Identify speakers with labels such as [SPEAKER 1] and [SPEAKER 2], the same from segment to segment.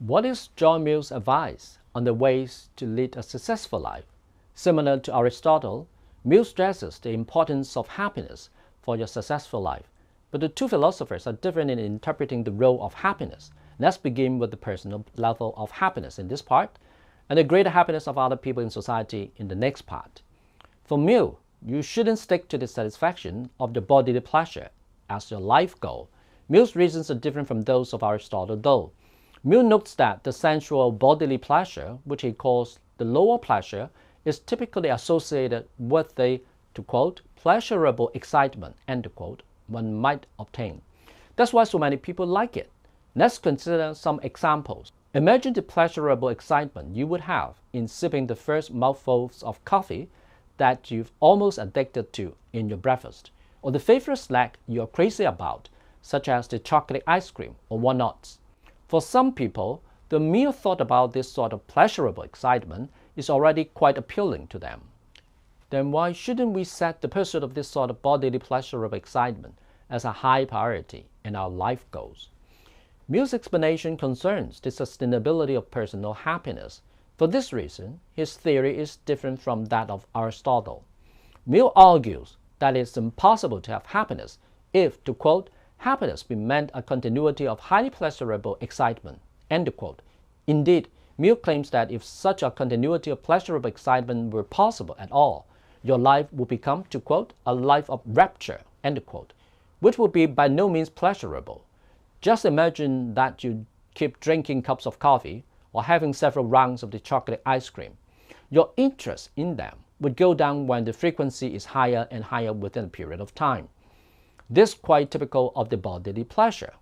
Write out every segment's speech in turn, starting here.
[SPEAKER 1] What is John Mill's advice on the ways to lead a successful life? Similar to Aristotle, Mill stresses the importance of happiness for your successful life. But the two philosophers are different in interpreting the role of happiness. Let's begin with the personal level of happiness in this part, and the greater happiness of other people in society in the next part. For Mill, you shouldn't stick to the satisfaction of the bodily pleasure as your life goal. Mill's reasons are different from those of Aristotle, though. Mill notes that the sensual bodily pleasure, which he calls the lower pleasure, is typically associated with the, to quote, pleasurable excitement, end quote, one might obtain. That's why so many people like it. Let's consider some examples. Imagine the pleasurable excitement you would have in sipping the first mouthfuls of coffee that you've almost addicted to in your breakfast, or the favorite snack you're crazy about, such as the chocolate ice cream or whatnots. For some people, the mere thought about this sort of pleasurable excitement is already quite appealing to them. Then why shouldn't we set the pursuit of this sort of bodily pleasurable excitement as a high priority in our life goals? Mill's explanation concerns the sustainability of personal happiness. For this reason, his theory is different from that of Aristotle. Mill argues that it's impossible to have happiness if, to quote, happiness be meant a continuity of highly pleasurable excitement, end quote. Indeed, Mill claims that if such a continuity of pleasurable excitement were possible at all, your life would become, to quote, a life of rapture, end quote, which would be by no means pleasurable. Just imagine that you keep drinking cups of coffee or having several rounds of the chocolate ice cream. Your interest in them would go down when the frequency is higher and higher within a period of time. This is quite typical of the bodily pleasure.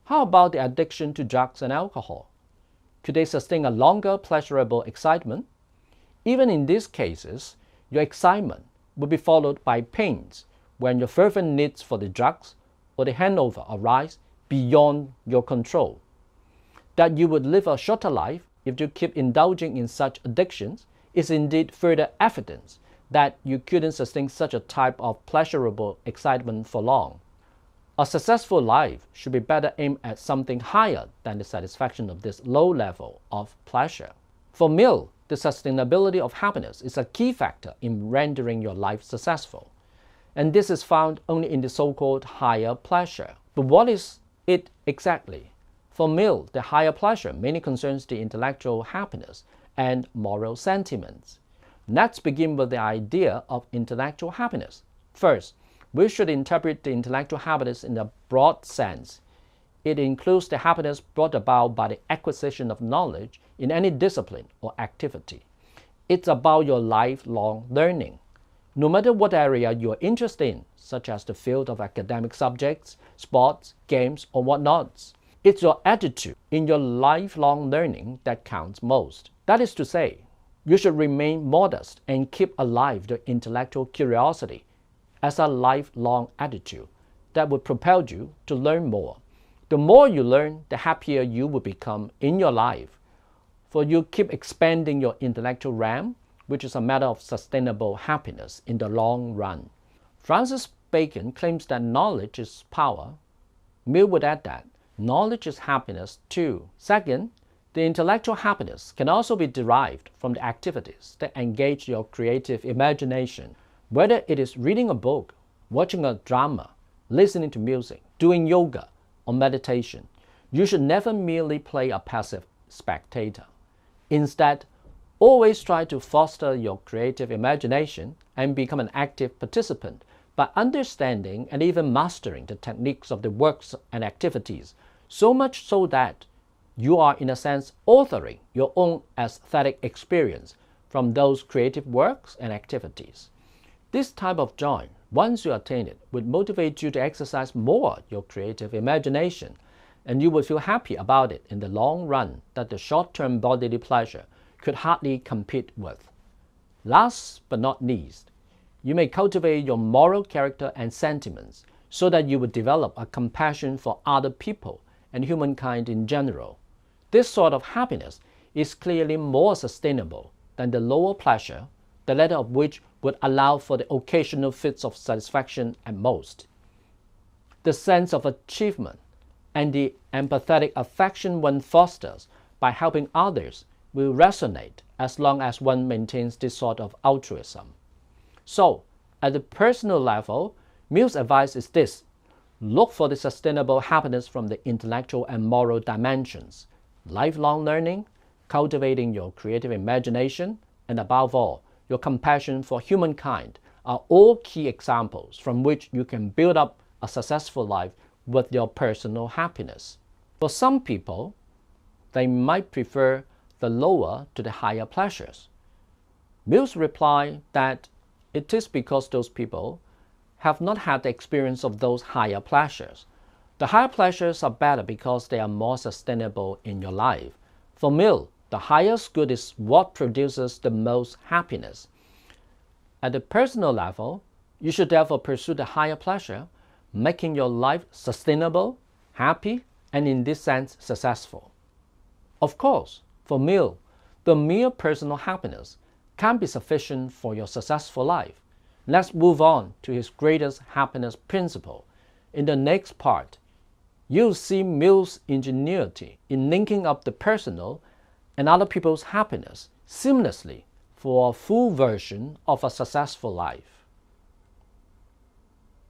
[SPEAKER 1] How about the addiction to drugs and alcohol? Could they sustain a longer pleasurable excitement? Even in these cases, your excitement will be followed by pains when your fervent needs for the drugs or the hangover arise beyond your control. That you would live a shorter life if you keep indulging in such addictions is indeed further evidence that you couldn't sustain such a type of pleasurable excitement for long. A successful life should be better aimed at something higher than the satisfaction of this low level of pleasure. For Mill, the sustainability of happiness is a key factor in rendering your life successful. And this is found only in the so-called higher pleasure. But what is it exactly? For Mill, the higher pleasure mainly concerns the intellectual happiness and moral sentiments. Let's begin with the idea of intellectual happiness. First, we should interpret the intellectual happiness in a broad sense. It includes the happiness brought about by the acquisition of knowledge in any discipline or activity. It's about your lifelong learning. No matter what area you are interested in, such as the field of academic subjects, sports, games, or whatnots, it's your attitude in your lifelong learning that counts most. That is to say, you should remain modest and keep alive the intellectual curiosity as a lifelong attitude that would propel you to learn more. The more you learn, the happier you will become in your life, for you keep expanding your intellectual realm, which is a matter of sustainable happiness in the long run. Francis Bacon claims that knowledge is power. Mill would add that knowledge is happiness too. Second, the intellectual happiness can also be derived from the activities that engage your creative imagination, whether it is reading a book, watching a drama, listening to music, doing yoga, or meditation. You should never merely play a passive spectator. Instead, always try to foster your creative imagination and become an active participant by understanding and even mastering the techniques of the works and activities, so much so that you are, in a sense, authoring your own aesthetic experience from those creative works and activities. This type of joy, once you attain it, would motivate you to exercise more your creative imagination, and you would feel happy about it in the long run that the short-term bodily pleasure could hardly compete with. Last but not least, you may cultivate your moral character and sentiments so that you would develop a compassion for other people and humankind in general. This sort of happiness is clearly more sustainable than the lower pleasure, the latter of which would allow for the occasional fits of satisfaction at most. The sense of achievement and the empathetic affection one fosters by helping others will resonate as long as one maintains this sort of altruism. So, at the personal level, Mill's advice is this: look for the sustainable happiness from the intellectual and moral dimensions, lifelong learning, cultivating your creative imagination, and above all, your compassion for humankind are all key examples from which you can build up a successful life with your personal happiness. For some people, they might prefer the lower to the higher pleasures. Mill's reply that it is because those people have not had the experience of those higher pleasures. The higher pleasures are better because they are more sustainable in your life. For Mill, the highest good is what produces the most happiness. At the personal level, you should therefore pursue the higher pleasure, making your life sustainable, happy, and in this sense successful. Of course, for Mill, the mere personal happiness can be sufficient for your successful life. Let's move on to his greatest happiness principle. In the next part, you'll see Mill's ingenuity in linking up the personal and other people's happiness seamlessly for a full version of a successful life.